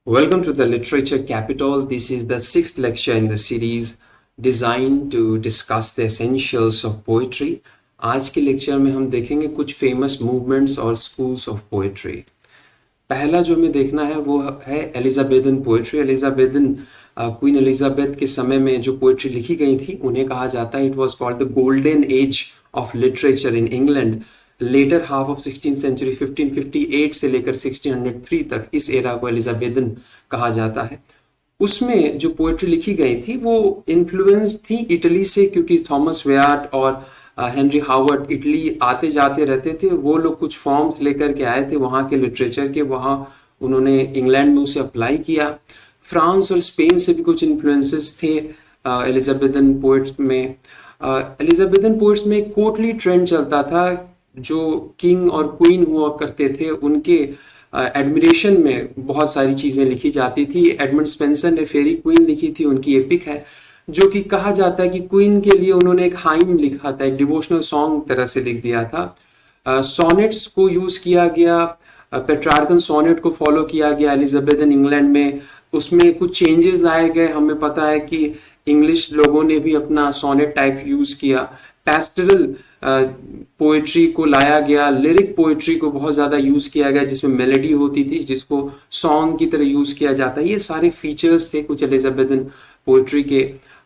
Welcome to the Literature Capital. This is the sixth lecture in the series designed to discuss the essentials of poetry. आज के lecture में हम देखेंगे कुछ famous movements और schools of poetry. पहला जो हमें देखना है वो है Elizabethan poetry. Elizabethan queen Elizabeth के समय में जो पोएट्री लिखी गई थी उन्हें कहा जाता है it was called the golden age of literature in England. Later half of 16th century 1558 से लेकर 1603 तक इस एरा को एलिजाबेथन कहा जाता है। उसमें जो पोएट्री लिखी गई थी वो इन्फ्लुएंस थी इटली से, क्योंकि थॉमस वेयार्ट और हेनरी हावर्ड इटली आते जाते रहते थे। वो लोग कुछ फॉर्म्स लेकर के आए थे वहाँ के लिटरेचर के, वहाँ उन्होंने इंग्लैंड में उसे अप्लाई किया। फ्रांस और स्पेन से भी कुछ इन्फ्लुएंसेस थे एलिजाबेथन पोएट्स में। एलिजाबेथन पोएट्स में कोर्टली ट्रेंड चलता था। जो किंग और क्वीन हुआ करते थे उनके एडमिरेशन में बहुत सारी चीज़ें लिखी जाती थी। एडमंड स्पेंसर ने फेरी क्वीन लिखी थी, उनकी एपिक है, जो कि कहा जाता है कि क्वीन के लिए उन्होंने एक हाइम लिखा था, एक डिवोशनल सॉन्ग तरह से लिख दिया था। सोनेट्स को यूज़ किया गया, पेट्रार्कन सोनेट को फॉलो किया गया एलिजाबेथन इंग्लैंड में। उसमें कुछ चेंजेस लाए गए। हमें पता है कि इंग्लिश लोगों ने भी अपना सोनेट टाइप यूज़ किया। पैस्टरल पोएट्री को लाया गया, लिरिक पोएट्री को बहुत ज़्यादा यूज़ किया गया जिसमें मेलोडी होती थी, जिसको सॉन्ग की तरह यूज़ किया जाता है। ये सारे फीचर्स थे कुछ एलिजाबेथन पोएट्री के।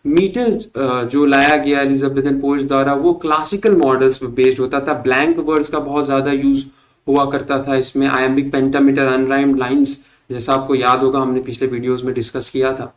मीटर्स जो लाया गया एलिजाबेथन पोएट्स द्वारा वो क्लासिकल मॉडल्स पर बेस्ड होता था। ब्लैंक वर्ड्स का बहुत ज़्यादा यूज़ हुआ करता था इसमें। आयम्बिक, पेंटामीटर, अनराइम्ड लाइन्स, जैसा आपको याद होगा हमने पिछले वीडियोज़ में डिस्कस किया था।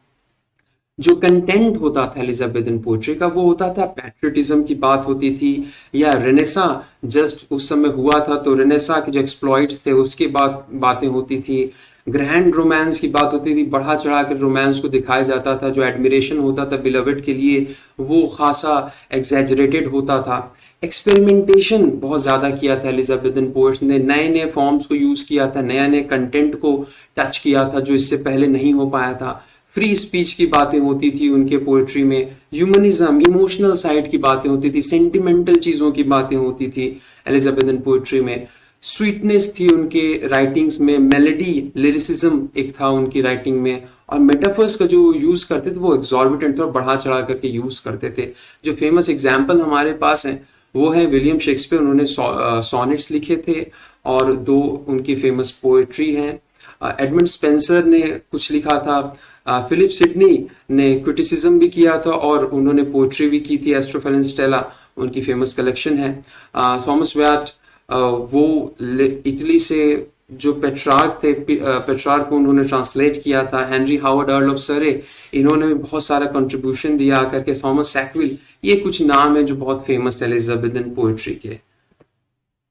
जो कंटेंट होता था एलिजाबेथन पोएट्री का वो होता था पैट्रियटिज्म की बात होती थी, या रेनेसा जस्ट उस समय हुआ था तो रेनेसा के जो एक्सप्लॉइट्स थे उसकी बातें होती थी। ग्रैंड रोमांस की बात होती थी, बढ़ा चढ़ा कर रोमांस को दिखाया जाता था। जो एडमिरेशन होता था बिलवेड के लिए वो खासा एग्जैजरेटेड होता था। एक्सपेरिमेंटेशन बहुत ज़्यादा किया था एलिजाबेथन पोएट्स ने, नए नए फॉर्म्स को यूज़ किया था, नया नए कंटेंट को टच किया था जो इससे पहले नहीं हो पाया था। फ्री स्पीच की बातें होती थी उनके पोएट्री में। ह्यूमनिज्म, इमोशनल साइड की बातें होती थी, सेंटिमेंटल चीज़ों की बातें होती थी एलिजाबेथन पोएट्री में। स्वीटनेस थी उनके राइटिंग्स में, मेलोडी, लिरिसिज्म एक था उनकी राइटिंग में। और मेटाफर्स का जो यूज़ करते थे वो एग्जॉर्बिटेंट थे और बढ़ा चढ़ा करके यूज़ करते थे। जो फेमस एग्जाम्पल हमारे पास हैं वो है विलियम शेक्सपियर। उन्होंने सोनेट्स लिखे थे और दो उनकी फेमस पोएट्री हैं। एडमंड स्पेंसर ने कुछ लिखा था। फिलिप सिडनी ने क्रिटिसिज्म भी किया था और उन्होंने पोएट्री भी की थी। एस्ट्रोफेल एंड स्टेला उनकी फेमस कलेक्शन है। थॉमस वेयार्ट वो इटली से जो पेट्रार्क थे, पेट्रार्क को उन्होंने ट्रांसलेट किया था। हेनरी हावर्ड, अर्ल ऑफ सरे, इन्होंने भी बहुत सारा कंट्रीब्यूशन दिया करके। थॉमस सैकविल, ये कुछ नाम है जो बहुत फेमस है एलिजाबेथन पोएट्री के।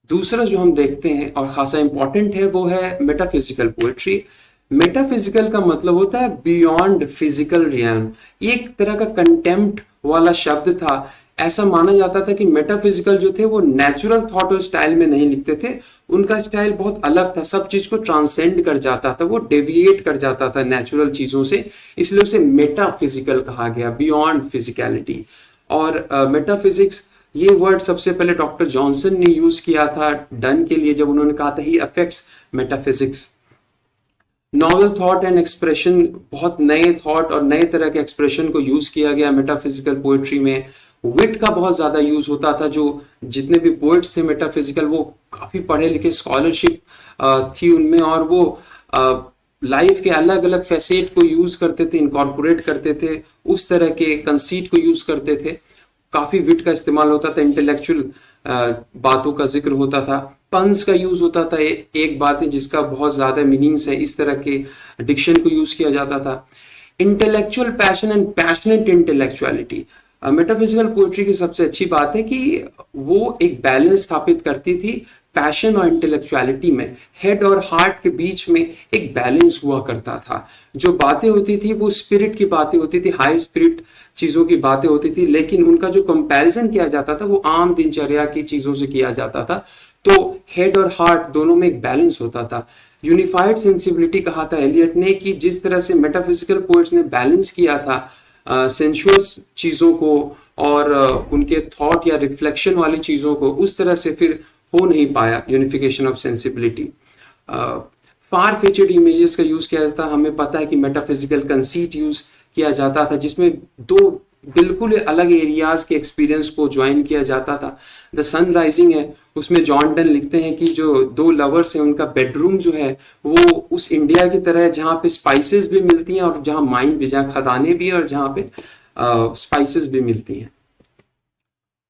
दूसरा जो हम देखते हैं और खासा इंपॉर्टेंट है वो है मेटाफिजिकल पोएट्री। मेटाफिजिकल का मतलब होता है बियॉन्ड फिजिकल रियल्म। एक तरह का कंटेम्प्ट वाला शब्द था। ऐसा माना जाता था कि मेटाफिजिकल जो थे वो नेचुरल थॉट और स्टाइल में नहीं लिखते थे। उनका स्टाइल बहुत अलग था, सब चीज को ट्रांसेंड कर जाता था, वो डेविएट कर जाता था नेचुरल चीजों से, इसलिए उसे मेटाफिजिकल कहा गया, बियॉन्ड फिजिकलिटी। और मेटाफिजिक्स ये वर्ड सबसे पहले डॉक्टर जॉनसन ने यूज किया था डन के लिए, जब उन्होंने कहा था he affects metaphysics. Novel thought and expression, बहुत नए थॉट और नए तरह के एक्सप्रेशन को यूज किया गया मेटाफिजिकल पोएट्री में। विट का बहुत ज्यादा यूज होता था। जो जितने भी पोएट्स थे मेटाफिजिकल वो काफी पढ़े लिखे, स्कॉलरशिप थी उनमें, और वो लाइफ के अलग अलग फैसेट को यूज करते थे, इनकॉर्पोरेट करते थे, उस तरह के कंसीट को यूज करते थे। काफी विट का इस्तेमाल होता था, इंटेलेक्चुअल बातों का जिक्र होता था। पंस का यूज होता था, एक बात है जिसका बहुत ज्यादा मीनिंग्स है, इस तरह के डिक्शन को यूज किया जाता था। Intellectual passion and passionate intellectuality, metaphysical poetry की सबसे अच्छी बात है कि वो एक बैलेंस स्थापित करती थी पैशन और इंटेलेक्चुअलिटी में। हेड और हार्ट के बीच में एक बैलेंस हुआ करता था। जो बातें होती थी वो स्पिरिट की बातें होती थी, हाई स्पिरिट चीजों की बातें होती थी, लेकिन उनका जो कंपैरिजन किया जाता था वो आम दिनचर्या की चीजों से किया जाता था। तो हेड और हार्ट दोनों में एक बैलेंस होता था। यूनिफाइड सेंसिबिलिटी कहा था एलियट ने कि जिस तरह से मेटाफिजिकल पोएट्स ने बैलेंस किया था सेंसुअस चीजों को और उनके थॉट या रिफ्लेक्शन वाली चीजों को, उस तरह से फिर हो नहीं पाया unification of sensibility. Far fetched images का यूज किया जाता, हमें पता है कि मेटाफिजिकल कंसीट यूज किया जाता था, जिसमें दो बिल्कुल अलग एरियाज के एक्सपीरियंस को ज्वाइन किया जाता था। द सन राइजिंग है, उसमें जॉन डन लिखते हैं कि जो दो लवर्स हैं उनका बेडरूम जो है वो उस इंडिया की तरह है जहाँ पे स्पाइसेस भी मिलती हैं और जहाँ माइन भी, जहाँ खदानें भी और जहाँ पे स्पाइसेस भी मिलती हैं।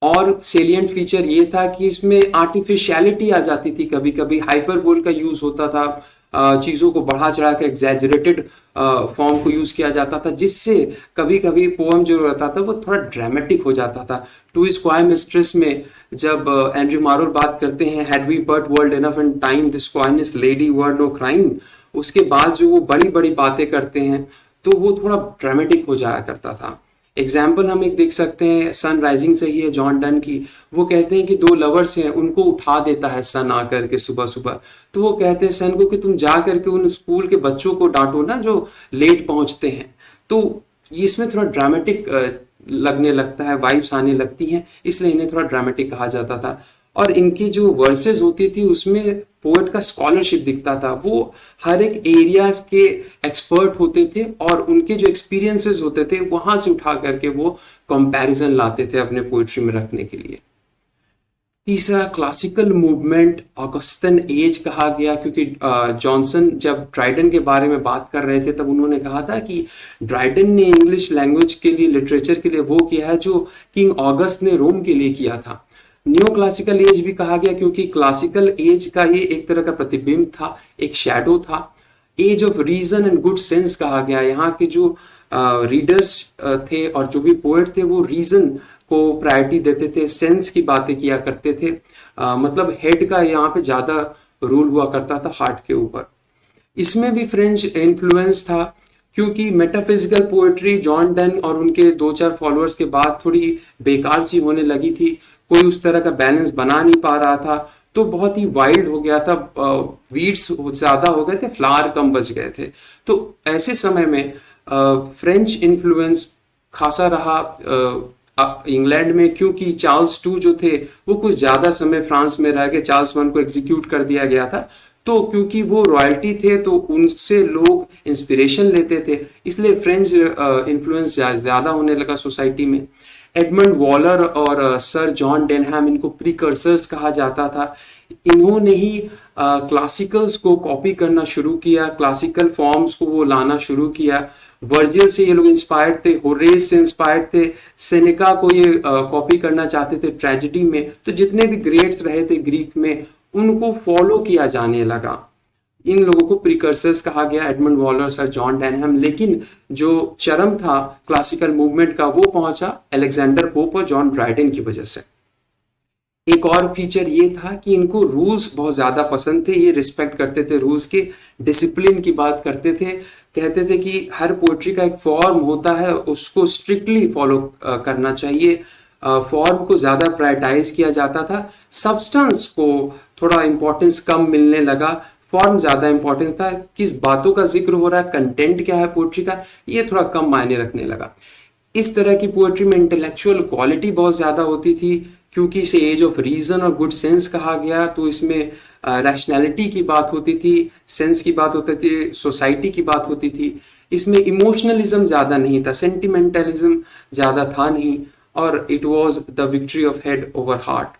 और सेलिएंट फीचर ये था कि इसमें आर्टिफिशियलिटी आ जाती थी, कभी कभी हाइपरबोल का यूज होता था, चीजों को बढ़ा चढ़ा के एग्जैजरेटेड फॉर्म को यूज किया जाता था, जिससे कभी कभी पोएम जो रहता था वो थोड़ा ड्रामेटिक हो जाता था। टू इज क्वाय मिस्ट्रेस में जब एंड्रयू मारोल बात करते हैं, had we but world enough in time this coyness lady were no crime, उसके बाद जो वो बड़ी बड़ी बातें करते हैं तो वो थोड़ा ड्रामेटिक हो जाया करता था। एग्जाम्पल हम एक देख सकते हैं सन राइजिंग से ही है, जॉन डन की। वो कहते हैं कि दो लवर्स हैं, उनको उठा देता है सन आकर के सुबह सुबह, तो वो कहते हैं सन को कि तुम जा करके उन स्कूल के बच्चों को डांटो ना जो लेट पहुंचते हैं। तो इसमें थोड़ा ड्रामेटिक लगने लगता है, वाइब्स आने लगती हैं, इसलिए इन्हें थोड़ा ड्रामेटिक कहा जाता था। और इनकी जो वर्सेस होती थी उसमें पोएट का स्कॉलरशिप दिखता था, वो हर एक एरियाज के एक्सपर्ट होते थे और उनके जो एक्सपीरियंसेस होते थे वहां से उठा करके वो कंपैरिजन लाते थे अपने पोएट्री में रखने के लिए। तीसरा, क्लासिकल मूवमेंट ऑगस्टन एज कहा गया, क्योंकि जॉनसन जब ड्राइडन के बारे में बात कर रहे थे तब उन्होंने कहा था कि ड्राइडन ने इंग्लिश लैंग्वेज के लिए, लिटरेचर के लिए वो किया है जो किंग ऑगस्ट ने रोम के लिए किया था। न्यू क्लासिकल एज भी कहा गया क्योंकि क्लासिकल एज का ये एक तरह का प्रतिबिंब था, एक शैडो था। Age of reason and good sense कहा गया, यहाँ के जो रीडर्स थे और जो भी पोएट थे वो रीजन को प्रायोरिटी देते थे, सेंस की बातें किया करते थे, मतलब हेड का यहाँ पे ज्यादा रूल हुआ करता था हार्ट के ऊपर। इसमें भी फ्रेंच इन्फ्लुएंस था क्योंकि मेटाफिजिकल पोएट्री जॉन डन और उनके दो चार फॉलोअर्स के बाद थोड़ी बेकार सी होने लगी थी, कोई उस तरह का बैलेंस बना नहीं पा रहा था, तो बहुत ही वाइल्ड हो गया था, वीड्स ज्यादा हो गए थे, फ्लावर कम बच गए थे। तो ऐसे समय में फ्रेंच इन्फ्लुएंस खासा रहा इंग्लैंड में, क्योंकि चार्ल्स टू जो थे वो कुछ ज्यादा समय फ्रांस में रह गए, चार्ल्स वन को एग्जीक्यूट कर दिया गया था। तो क्योंकि वो रॉयल्टी थे तो उनसे लोग इंस्पिरेशन लेते थे, इसलिए फ्रेंच इन्फ्लुएंस ज्यादा होने लगा सोसाइटी में। एडमंड वॉलर और सर जॉन डेनहैम, इनको प्रीकर्सर्स कहा जाता था। इन्होंने ही क्लासिकल्स को कॉपी करना शुरू किया, क्लासिकल फॉर्म्स को वो लाना शुरू किया। वर्जिल से ये लोग इंस्पायर्ड थे, होरेस से इंस्पायर्ड थे, सेनेका को ये कॉपी करना चाहते थे ट्रेजेडी में। तो जितने भी ग्रेट्स रहे थे ग्रीक में उनको फॉलो किया जाने लगा। इन लोगों को प्रीकर्सर्स कहा गया, Edmund Waller, sir John Denham. लेकिन जो चरम था क्लासिकल मूवमेंट का वो पहुंचा अलेक्जेंडर पोप और जॉन ड्राइडन की वजह से। एक और फीचर ये था कि इनको रूल्स बहुत ज्यादा पसंद थे, ये रिस्पेक्ट करते थे रूल्स के, डिसिप्लिन की बात करते थे, कहते थे कि हर पोएट्री का एक फॉर्म होता है उसको स्ट्रिक्टली फॉलो करना चाहिए, फॉर्म को ज्यादा प्रायोरिटाइज किया जाता था, सब्सटेंस को थोड़ा इंपॉर्टेंस कम मिलने लगा, फॉर्म ज्यादा इंपॉर्टेंस था, किस बातों का जिक्र हो रहा है, कंटेंट क्या है पोएट्री का, ये थोड़ा कम मायने रखने लगा। इस तरह की पोएट्री में इंटेलेक्चुअल क्वालिटी बहुत ज्यादा होती थी, क्योंकि इसे एज ऑफ रीजन और गुड सेंस कहा गया, तो इसमें रैशनैलिटी की बात होती थी, सेंस की बात होती थी, सोसाइटी की बात होती थी। इसमें इमोशनलिज्म ज्यादा नहीं था, सेंटिमेंटलिज्म ज्यादा था नहीं, और it was the victory of head over heart.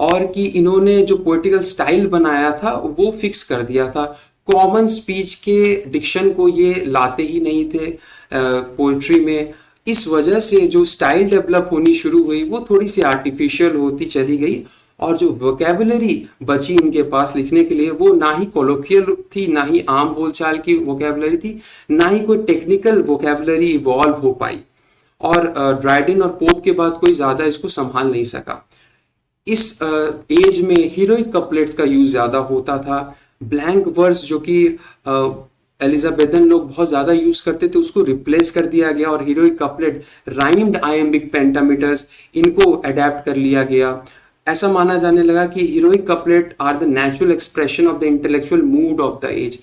और कि इन्होंने जो पोलिटिकल स्टाइल बनाया था वो फिक्स कर दिया था, कॉमन स्पीच के डिक्शन को ये लाते ही नहीं थे पोइट्री में। इस वजह से जो स्टाइल डेवलप होनी शुरू हुई वो थोड़ी सी आर्टिफिशियल होती चली गई, और जो वोकेबुलरी बची इनके पास लिखने के लिए वो ना ही कोलोकियल थी, ना ही आम बोलचाल की वोकेबुलरी थी, ना ही कोई टेक्निकल वोकेबुलरी इवॉल्व हो पाई। और ड्राइडन और पोप के बाद कोई ज्यादा इसको संभाल नहीं सका। इस एज में हीरोइक कपलेट्स का यूज ज्यादा होता था, ब्लैंक वर्स जो कि एलिजाबेथन लोग बहुत ज्यादा यूज करते थे उसको रिप्लेस कर दिया गया, और heroic couplet, rhymed iambic pentameters, इनको अडेप्ट कर लिया गया। ऐसा माना जाने लगा कि heroic couplet are the natural expression of the intellectual mood of the age.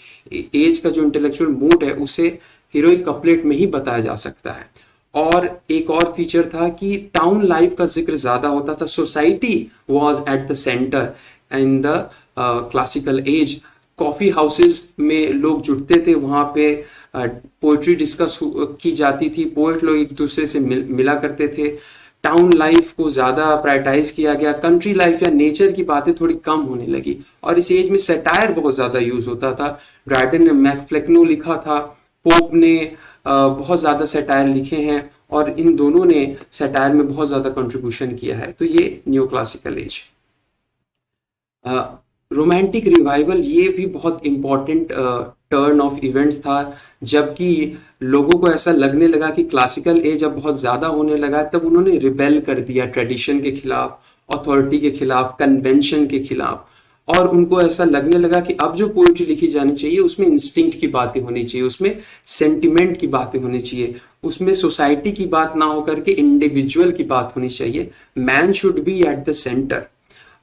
Age का जो इंटेलेक्चुअल मूड है उसे हीरोइक कपलेट में ही बताया जा सकता है। और एक और फीचर था कि टाउन लाइफ का जिक्र ज्यादा होता था, society was at the centre in the classical as. Coffee houses में लोग जुटते थे, वहाँ पे पोइट्री डिस्कस की जाती थी, पोइट लोग एक दूसरे से मिला करते थे। टाउन लाइफ को ज़्यादा प्रायोरिटाइज किया गया, कंट्री लाइफ या नेचर की बातें थोड़ी कम होने लगी, और इस एज में सटायर बहुत ज़्यादा यूज़ होता था। ड्राइडन ने मैकफ्लेक्नो लिखा था, पोप ने बहुत ज़्यादा सटायर लिखे हैं, और इन दोनों ने सटायर में बहुत ज़्यादा कंट्रीब्यूशन किया है। तो ये new classical as. Romantic revival ये भी बहुत इम्पॉर्टेंट टर्न ऑफ इवेंट्स था, जबकि लोगों को ऐसा लगने लगा कि क्लासिकल एज अब बहुत ज़्यादा होने लगा, तब उन्होंने रिबेल कर दिया ट्रेडिशन के खिलाफ, अथॉरिटी के खिलाफ, कन्वेंशन के खिलाफ, और उनको ऐसा लगने लगा कि अब जो पोइट्री लिखी जानी चाहिए उसमें इंस्टिंक्ट की बातें होनी चाहिए, उसमें सेंटिमेंट की बातें होनी चाहिए, उसमें सोसाइटी की बात ना होकर के इंडिविजुअल की बात होनी चाहिए। Man should be at the centre.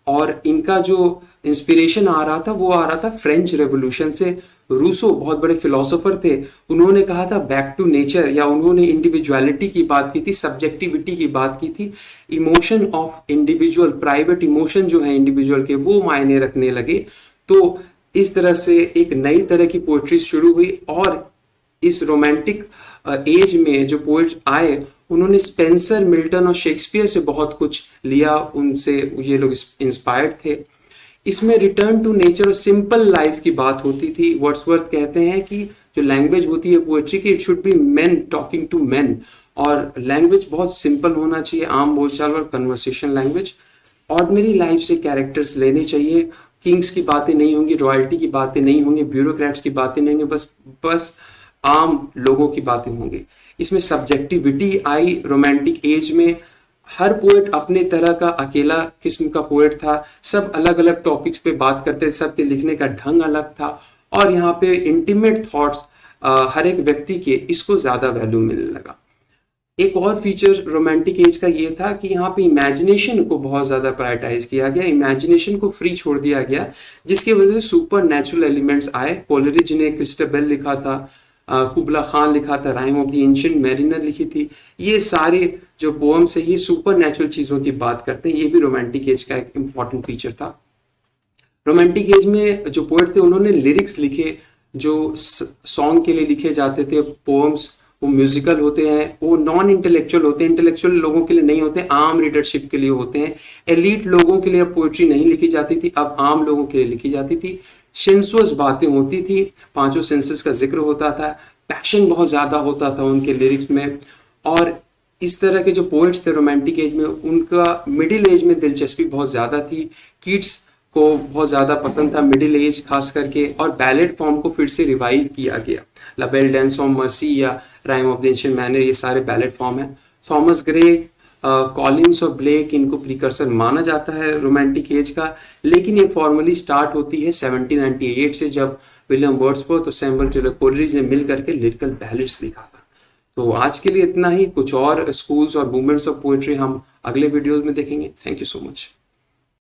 और इनका जो इंस्पिरेशन आ रहा था वो आ रहा था फ्रेंच रेवोल्यूशन से। रूसो बहुत बड़े फिलोसोफर थे, उन्होंने कहा था बैक टू नेचर, या उन्होंने इंडिविजुअलिटी की बात की थी, सब्जेक्टिविटी की बात की थी। Emotion of individual, private emotion जो है इंडिविजुअल के, वो मायने रखने लगे। तो इस तरह से एक नई तरह की पोएट्री शुरू हुई, और इस रोमांटिक एज में जो पोएट आए उन्होंने स्पेंसर, मिल्टन और शेक्सपियर से बहुत कुछ लिया, उनसे ये लोग इंस्पायर्ड थे। इसमें रिटर्न टू नेचर और सिंपल लाइफ की बात होती थी। वर्ड्सवर्थ कहते हैं कि जो लैंग्वेज होती है पोएट्री की, it should be men talking to men, और लैंग्वेज बहुत सिंपल होना चाहिए, आम बोलचाल और कन्वर्सेशन लैंग्वेज। ऑर्डिनरी लाइफ से कैरेक्टर्स लेने चाहिए, किंग्स की बातें नहीं होंगी, रॉयल्टी की बातें नहीं होंगी, ब्यूरोक्रेट्स की बातें नहीं होंगी, बस आम लोगों की बातें होंगी। इसमें सब्जेक्टिविटी आई रोमांटिक एज में। हर पोएट अपने तरह का अकेला किस्म का पोएट था, सब अलग अलग टॉपिक्स पे बात करते थे, सबके लिखने का ढंग अलग था, और यहाँ पे इंटीमेट थॉट्स हर एक व्यक्ति के, इसको ज्यादा वैल्यू मिलने लगा। एक और फीचर रोमांटिक एज का ये था कि यहाँ पे इमेजिनेशन को बहुत ज्यादा प्रायोरिटाइज किया गया, इमेजिनेशन को फ्री छोड़ दिया गया, जिसकी वजह से सुपर नेचुरल एलिमेंट्स आए। कोलरिज ने क्रिस्टोबेल लिखा था, कुबला खान लिखा था, rhyme of the ancient mariner लिखी थी। ये सारे जो पोएम्स है ये सुपर नेचुरल चीजों की बात करते हैं, ये भी रोमांटिक एज का एक इम्पॉर्टेंट फीचर था। रोमांटिक एज में जो पोएट थे उन्होंने लिरिक्स लिखे, जो सॉन्ग के लिए लिखे जाते थे पोएम्स, वो म्यूजिकल होते हैं, वो नॉन इंटेलेक्चुअल होते हैं, इंटेलेक्चुअल लोगों के लिए नहीं होते, आम रीडरशिप के लिए होते हैं। एलीट लोगों के लिए अब पोएट्री नहीं लिखी जाती थी, अब आम लोगों के लिए लिखी जाती थी। सेंसुअस बातें होती थी, पांचों सेंसेस का जिक्र होता था, पैशन बहुत ज्यादा होता था उनके लिरिक्स में। और इस तरह के जो पोएट्स थे रोमांटिक एज में, उनका मिडिल एज में दिलचस्पी बहुत ज्यादा थी। कीट्स को बहुत ज्यादा पसंद था मिडिल एज खास करके, और बैलेड फॉर्म को फिर से रिवाइव किया गया। ला बेल डांस ऑफ मर्सी या rhyme of the ancient mariner, ये सारे बैलेड फॉर्म है। थॉमस ग्रे, कॉलिंस और ब्लेक, इनको प्रीकर्सर माना जाता है रोमांटिक एज का, लेकिन ये फॉर्मली स्टार्ट होती है 1798 से, जब विलियम वर्ड्सवर्थ और सैमुअल टेलर कोलरिज ने मिल करके लिरिकल बैलेड्स लिखा था। तो आज के लिए इतना ही, कुछ और स्कूल्स और मूवमेंट्स ऑफ पोएट्री हम अगले वीडियोस में देखेंगे। Thank you so much.